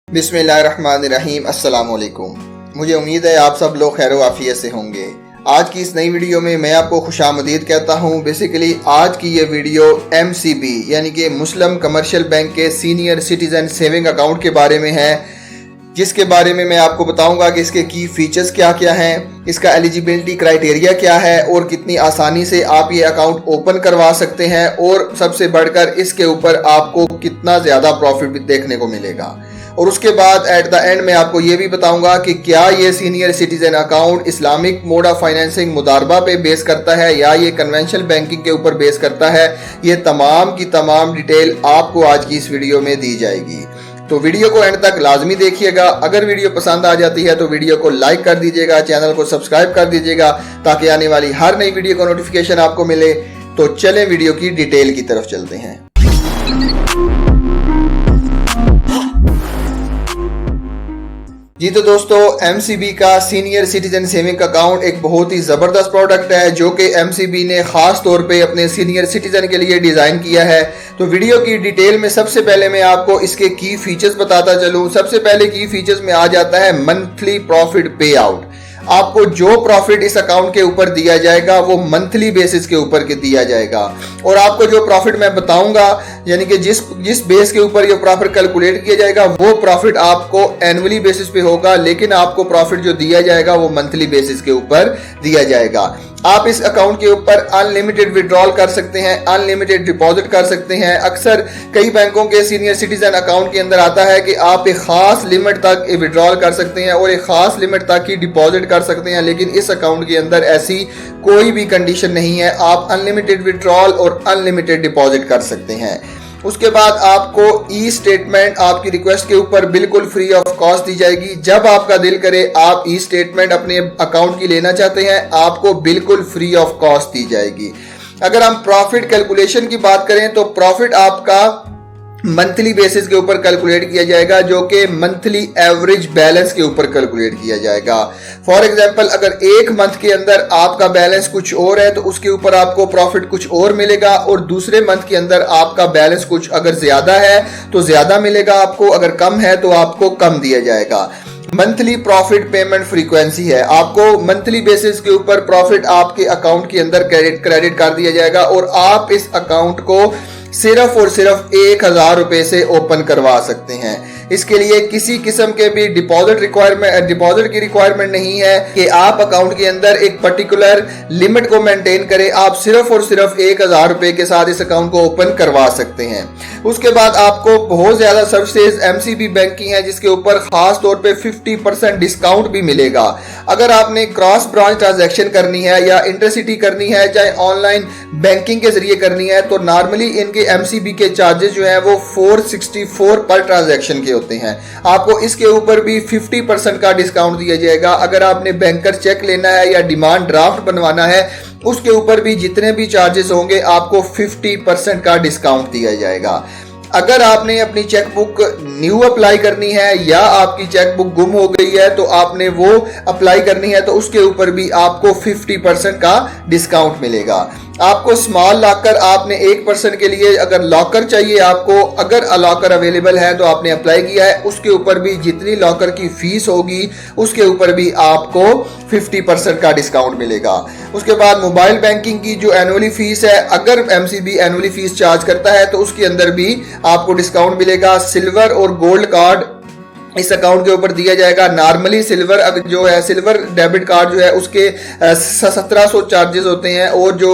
बिस्मिल्लाहिर्रहमानिर्रहीम। अस्सलाम वालेकुम। मुझे उम्मीद है आप सब लोग खैर आफियत से होंगे। आज की इस नई वीडियो में मैं आपको खुशामदीद कहता हूँ। बेसिकली आज की ये वीडियो MCB यानी कि मुस्लिम कमर्शियल बैंक के सीनियर सिटीजन सेविंग अकाउंट के बारे में है, जिसके बारे में मैं आपको बताऊंगा कि इसके की फीचर्स क्या क्या हैं, इसका एलिजिबिलिटी क्राइटेरिया क्या है और कितनी आसानी से आप ये अकाउंट ओपन करवा सकते हैं, और सबसे बढ़कर इसके ऊपर आपको कितना ज़्यादा प्रॉफिट भी देखने को मिलेगा। और उसके बाद एट द एंड मैं आपको ये भी बताऊंगा कि क्या ये senior citizen account Islamic mode of financing मुदारबा पे बेस करता है या ये कन्वेंशनल बैंकिंग के ऊपर बेस करता है। ये तमाम की तमाम डिटेल आपको आज की इस वीडियो में दी जाएगी, तो वीडियो को एंड तक लाजमी देखिएगा। अगर वीडियो पसंद आ जाती है तो वीडियो को लाइक कर दीजिएगा, चैनल को सब्सक्राइब कर दीजिएगा ताकि आने वाली हर नई वीडियो का नोटिफिकेशन आपको मिले। तो चलें वीडियो की डिटेल की तरफ चलते हैं। जी तो दोस्तों, MCB का सीनियर सिटीजन सेविंग अकाउंट एक बहुत ही ज़बरदस्त प्रोडक्ट है जो कि MCB ने ख़ास तौर पे अपने सीनियर सिटीजन के लिए डिज़ाइन किया है। तो वीडियो की डिटेल में सबसे पहले मैं आपको इसके की फीचर्स बताता चलूँ। सबसे पहले की फीचर्स में आ जाता है मंथली प्रॉफिट पे आउट। आपको जो प्रॉफिट इस अकाउंट के ऊपर दिया जाएगा वो मंथली बेसिस के ऊपर के दिया जाएगा, और आपको जो प्रॉफिट मैं बताऊंगा यानी कि जिस बेस के ऊपर ये प्रॉफिट कैलकुलेट किया जाएगा वो प्रॉफिट आपको एनुअली बेसिस पे होगा, लेकिन आपको प्रॉफिट जो दिया जाएगा वो मंथली बेसिस के ऊपर दिया जाएगा। आप इस अकाउंट के ऊपर अनलिमिटेड विड्रॉल कर सकते हैं, अनलिमिटेड डिपॉजिट कर सकते हैं। अक्सर कई बैंकों के सीनियर सिटीजन अकाउंट के अंदर आता है कि आप एक खास लिमिट तक विड्रॉल कर सकते हैं और एक खास लिमिट तक की डिपॉजिट कर सकते हैं, लेकिन इस अकाउंट के अंदर ऐसी कोई भी कंडीशन नहीं है। आप अनलिमिटेड विड्रॉल और अनलिमिटेड डिपॉजिट कर सकते हैं। उसके बाद आपको ई स्टेटमेंट आपकी रिक्वेस्ट के ऊपर बिल्कुल फ्री ऑफ कॉस्ट दी जाएगी। जब आपका दिल करे आप ई स्टेटमेंट अपने अकाउंट की लेना चाहते हैं, आपको बिल्कुल फ्री ऑफ कॉस्ट दी जाएगी। अगर हम प्रॉफिट कैलकुलेशन की बात करें तो प्रॉफिट आपका मंथली बेसिस के ऊपर कैलकुलेट किया जाएगा, जो कि मंथली एवरेज बैलेंस के ऊपर कैलकुलेट किया जाएगा। फॉर एग्जांपल, अगर एक मंथ के अंदर आपका बैलेंस कुछ और है तो उसके ऊपर आपको प्रॉफिट कुछ और मिलेगा, और दूसरे मंथ के अंदर आपका बैलेंस कुछ अगर ज्यादा है तो ज्यादा मिलेगा आपको, अगर कम है तो आपको कम दिया जाएगा। मंथली प्रॉफिट पेमेंट फ्रीक्वेंसी है, आपको मंथली बेसिस के ऊपर प्रॉफिट आपके अकाउंट के अंदर क्रेडिट कर दिया जाएगा, और आप इस अकाउंट को सिर्फ और सिर्फ 1000 रुपए से ओपन करवा सकते हैं। इसके लिए किसी किस्म के भी डिपॉजिट की रिक्वायरमेंट नहीं है कि आप अकाउंट के अंदर एक पर्टिकुलर लिमिट को मेंटेन करें। आप सिर्फ और सिर्फ 1000 रुपए के साथ इस अकाउंट को ओपन करवा सकते हैं। उसके बाद आपको बहुत ज्यादा सर्विसेज MCB बैंक की हैं जिसके ऊपर खास तौर पे 50% डिस्काउंट भी मिलेगा। अगर आपने क्रॉस ब्रांच ट्रांजैक्शन करनी है या इंटरसिटी करनी है, चाहे ऑनलाइन बैंकिंग के जरिए करनी है, तो नॉर्मली इनके MCB के चार्जेस जो है वो 464 पर ट्रांजैक्शन के होते हैं। आपको इसके ऊपर भी 50% का डिस्काउंट दिया जाएगा। अगर आपने बैंकर चेक लेना है या डिमांड ड्राफ्ट बनवाना है, उसके ऊपर भी जितने भी चार्जेस होंगे आपको 50% का डिस्काउंट दिया जाएगा। अगर आपने अपनी चेकबुक न्यू अप्लाई करनी है या आपकी चेकबुक गुम हो गई है तो आपने वो अप्लाई करनी है, तो उसके ऊपर भी आपको 50% का डिस्काउंट मिलेगा। आपको स्मॉल लॉकर, आपने 1% के लिए अगर लॉकर चाहिए आपको, अगर लॉकर अवेलेबल है तो आपने अप्लाई किया है, उसके ऊपर भी जितनी लॉकर की फीस होगी उसके ऊपर भी आपको 50% का डिस्काउंट मिलेगा। उसके बाद मोबाइल बैंकिंग की जो एनुअली फीस है, अगर MCB एनुअली फीस चार्ज करता है तो उसके अंदर भी आपको डिस्काउंट मिलेगा। सिल्वर और गोल्ड कार्ड इस अकाउंट के ऊपर दिया जाएगा। नॉर्मली सिल्वर जो है, सिल्वर डेबिट कार्ड जो है उसके 1700 चार्जेस होते हैं, और जो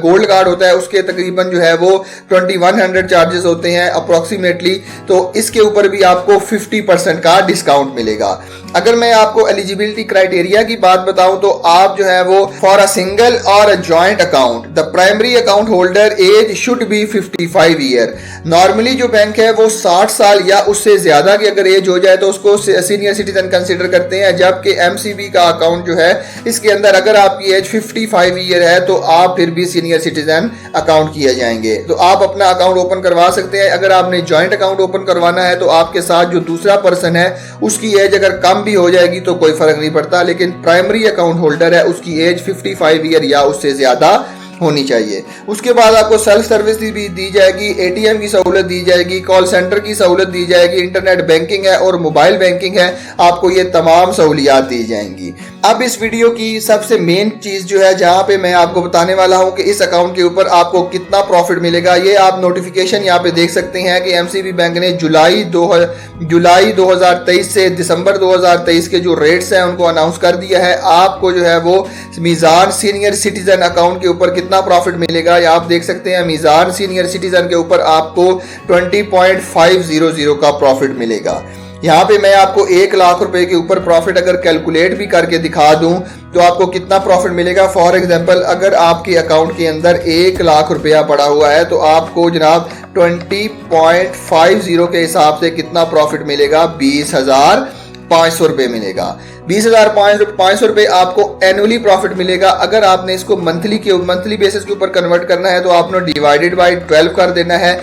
गोल्ड कार्ड होता है उसके तकरीबन जो है वो 2100 चार्जेस होते हैं अप्रोक्सीमेटली। तो इसके ऊपर भी आपको 50% का डिस्काउंट मिलेगा। अगर मैं आपको एलिजिबिलिटी क्राइटेरिया की बात बताऊं तो आप जो है वो फॉर अ सिंगल और a joint account the primary account holder age should be 55 year. Normally जो बैंक है वो 60 साल या उससे ज्यादा की अगर एज हो जाए तो उसको सीनियर सिटीजन कंसीडर करते हैं, जबकि MCB का अकाउंट जो है इसके अंदर अगर आपकी एज 55 ईयर है तो आप फिर भी सीनियर सिटीजन अकाउंट किए जाएंगे। तो आप अपना अकाउंट ओपन करवा सकते हैं। अगर आपने जॉइंट अकाउंट ओपन करवाना है तो आपके साथ जो दूसरा पर्सन है उसकी एज अगर कम भी हो जाएगी तो कोई फर्क नहीं पड़ता, लेकिन प्राइमरी अकाउंट होल्डर है उसकी एज 55 ईयर या उससे ज्यादा होनी चाहिए। उसके बाद आपको सेल्फ सर्विस भी दी जाएगी, एटीएम की सहूलत दी जाएगी, कॉल सेंटर की सहूलत दी जाएगी, इंटरनेट बैंकिंग है और मोबाइल बैंकिंग है, आपको ये तमाम सहूलियात दी जाएंगी। अब इस वीडियो की सबसे मेन चीज जो है, जहां पे मैं आपको बताने वाला हूं कि इस अकाउंट के ऊपर आपको कितना प्रॉफिट मिलेगा। ये आप नोटिफिकेशन यहाँ पे देख सकते हैं कि एमसीबी बैंक ने जुलाई 2023 से दिसंबर 2023 के जो रेट्स हैं उनको अनाउंस कर दिया है। आपको जो है वो मीज़ान सीनियर सिटीजन अकाउंट के ऊपर कितना प्रॉफिट मिलेगा, या आप देख सकते हैं मीज़ान सीनियर सिटीजन के ऊपर आपको 20.500 का प्रॉफिट मिलेगा। यहाँ पे मैं आपको 1 लाख रुपए के ऊपर प्रॉफिट अगर कैलकुलेट भी करके दिखा दूं तो आपको कितना प्रॉफिट मिलेगा। फॉर एग्जांपल, अगर आपके अकाउंट के अंदर 1 लाख रुपया पड़ा हुआ है तो आपको जनाब 20.50 के हिसाब से कितना प्रॉफिट मिलेगा, 20,500 रुपये मिलेगा। 20,500 रुपये आपको एनुअली प्रॉफिट मिलेगा। अगर आपने इसको मंथली बेसिस के ऊपर कन्वर्ट करना है तो आपने डिवाइडेड बाई 12 कर देना है,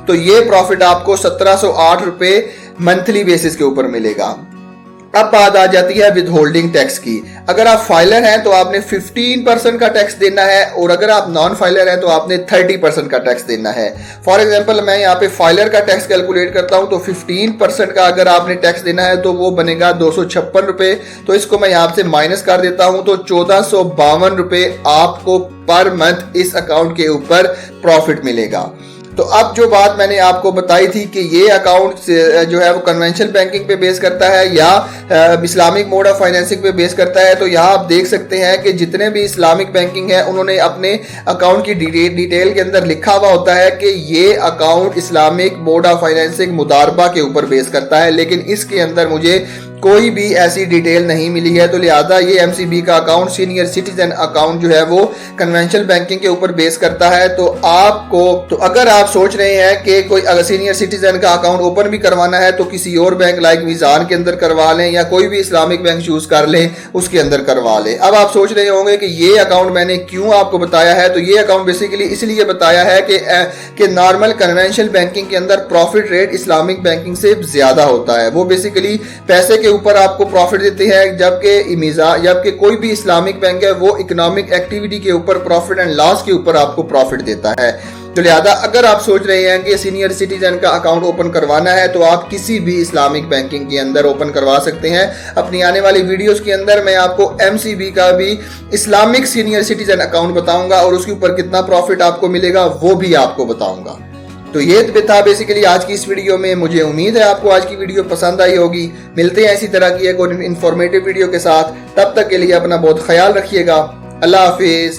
तो ये प्रॉफिट आपको 1708 रुपये मंथली बेसिस के ऊपर मिलेगा। अब बात आ जाती है विद होल्डिंग टैक्स की। अगर आप फाइलर हैं तो आपने 15% का टैक्स देना है, और अगर आप नॉन फाइलर हैं तो आपने 30% का टैक्स देना है। फॉर एग्जांपल, मैं यहाँ पे फाइलर का टैक्स कैलकुलेट करता हूँ तो 15% का अगर आपने टैक्स देना है तो वो बनेगा 256 रुपये। तो इसको मैं यहाँ से माइनस कर देता हूँ तो 1452 रुपये आपको पर मंथ इस अकाउंट के ऊपर प्रॉफिट मिलेगा। तो अब जो बात मैंने आपको बताई थी कि ये अकाउंट जो है वो कन्वेंशनल बैंकिंग पे बेस करता है या इस्लामिक मोड ऑफ फाइनेंसिंग पे बेस करता है, तो यहाँ आप देख सकते हैं कि जितने भी इस्लामिक बैंकिंग है उन्होंने अपने अकाउंट की डिटेल के अंदर लिखा हुआ होता है कि ये account Islamic mode of financing मुदारबा के ऊपर बेस करता है, लेकिन इसके अंदर मुझे कोई भी ऐसी डिटेल नहीं मिली है। तो लिहाजा ये एमसीबी का अकाउंट सीनियर सिटीजन अकाउंट जो है वो कन्वेंशनल बैंकिंग के ऊपर बेस करता है। तो अगर आप सोच रहे हैं कि कोई अगर सीनियर सिटीजन का अकाउंट ओपन भी करवाना है तो किसी और बैंक लाइक मीज़ान के अंदर करवा लें, या कोई भी इस्लामिक बैंक चूज कर लें उसके अंदर करवा लें। अब आप सोच रहे होंगे कि ये अकाउंट मैंने क्यों आपको बताया है, तो ये अकाउंट बेसिकली इसलिए बताया है कि नॉर्मल कन्वेंशनल बैंकिंग के अंदर प्रॉफिट रेट इस्लामिक बैंकिंग से ज्यादा होता है। वो बेसिकली पैसे के ऊपर आपको प्रॉफिट देते हैं, जबकि कोई भी इस्लामिक बैंक है वो इकोनॉमिक एक्टिविटी के ऊपर प्रॉफिट एंड लॉस के ऊपर आपको प्रॉफिट देता है। तो लिहाजा अगर आप सोच रहे हैं कि सीनियर सिटीजन का अकाउंट ओपन करवाना है तो आप किसी भी इस्लामिक बैंकिंग के अंदर ओपन करवा सकते हैं। अपनी आने वाली वीडियोस के अंदर मैं आपको एमसीबी का भी इस्लामिक सीनियर सिटीजन अकाउंट बताऊंगा और उसके ऊपर कितना प्रॉफिट आपको मिलेगा वो भी आपको बताऊंगा। तो ये था बेसिकली आज की इस वीडियो में। मुझे उम्मीद है आपको आज की वीडियो पसंद आई होगी। मिलते हैं इसी तरह की एक और इन्फॉर्मेटिव वीडियो के साथ, तब तक के लिए अपना बहुत ख्याल रखिएगा। अल्लाह हाफिज।